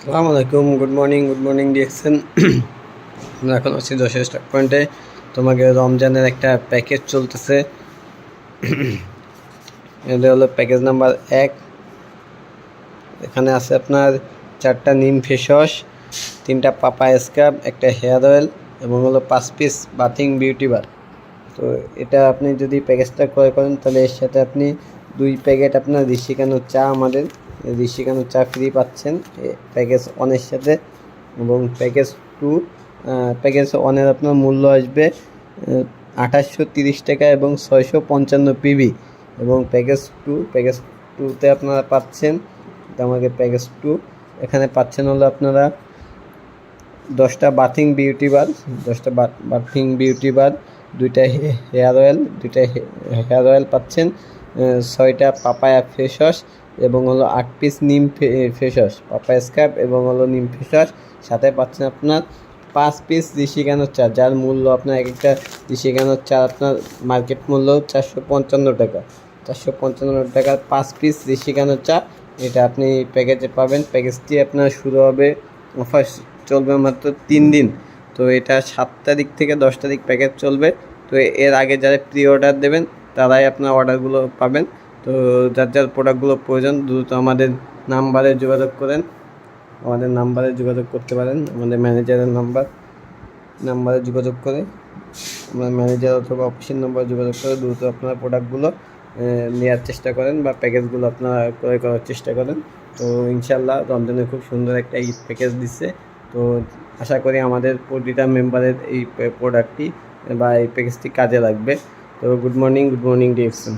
আসসালামু আলাইকুম, good morning DXN. আমরা এখন আছি যশোর স্টক পয়েন্টে। তোমাকে রমজানের একটা প্যাকেজ চলতেছে। এটা হলো প্যাকেজ নাম্বার 1। এখানে আছে আপনার 4টা নিম ফেস ওয়াশ, 3টা পাপায়া স্ক্রাব, একটা হেয়ার অয়েল এবং হলো 5 পিস বাথিং বিউটি বার। তো এটা আপনি যদি প্যাকেজটা ক্রয় করেন তাহলে এর সাথে আপনি 2 প্যাকেট আপনার ঋষিকানো চা, আমাদের ঋষিকানো চা ফ্রি পাচ্ছেন প্যাকেজ 1-এর সাথে। এবং প্যাকেজ 1-এর আপনার মূল্য আসবে 2830 টাকা এবং 655 পিবি। এবং প্যাকেজ 2তে আপনারা পাচ্ছেন, আমাকে প্যাকেজ 2 এখানে পাচ্ছেন হলো আপনারা 10টা বাথিং বিউটি বার, 2টা হেয়ার অয়েল পাচ্ছেন, 6টা পাপায়া ফেস ওয়াশ এবং হলো 8 পিস নিম ফেস ওয়াশ, পাপায়া স্ক্রাব এবং হলো নিম ফেস ওয়াশ। সাথে পাচ্ছেন আপনার 5 পিস ঋষিকানোর চা, যার মূল্য আপনার এক একটা ঋষিকানোর চা আপনার মার্কেট মূল্য 455 টাকা। 455 টাকার 5 পিস ঋষিকানোর চা, এটা আপনি প্যাকেজে পাবেন। প্যাকেজটি আপনার শুরু হবে, অফার চলবে মাত্র 3 দিন। তো এটা 7 তারিখ থেকে 10 তারিখ প্যাকেজ চলবে। তো এর আগে যারা প্রি অর্ডার দেবেন তারাই আপনার অর্ডারগুলো পাবেন। তো যার প্রোডাক্টগুলো প্রয়োজন দ্রুত আমাদের নাম্বারে যোগাযোগ করতে পারেন। আমাদের ম্যানেজারের নাম্বারে যোগাযোগ করে, আমরা ম্যানেজার অথবা অফিসের নাম্বারে যোগাযোগ করে দ্রুত আপনারা প্রোডাক্টগুলো নেওয়ার চেষ্টা করেন বা প্যাকেজগুলো আপনারা ক্রয় করার চেষ্টা করেন। তো ইনশাল্লাহ রমজানে খুব সুন্দর একটা ঈদ প্যাকেজ দিচ্ছে। তো আশা করি আমাদের প্রতিটা মেম্বারের এই প্রোডাক্টটি বা এই প্যাকেজটি কাজে লাগবে। তো গুড মর্নিং ডিএক্সএন।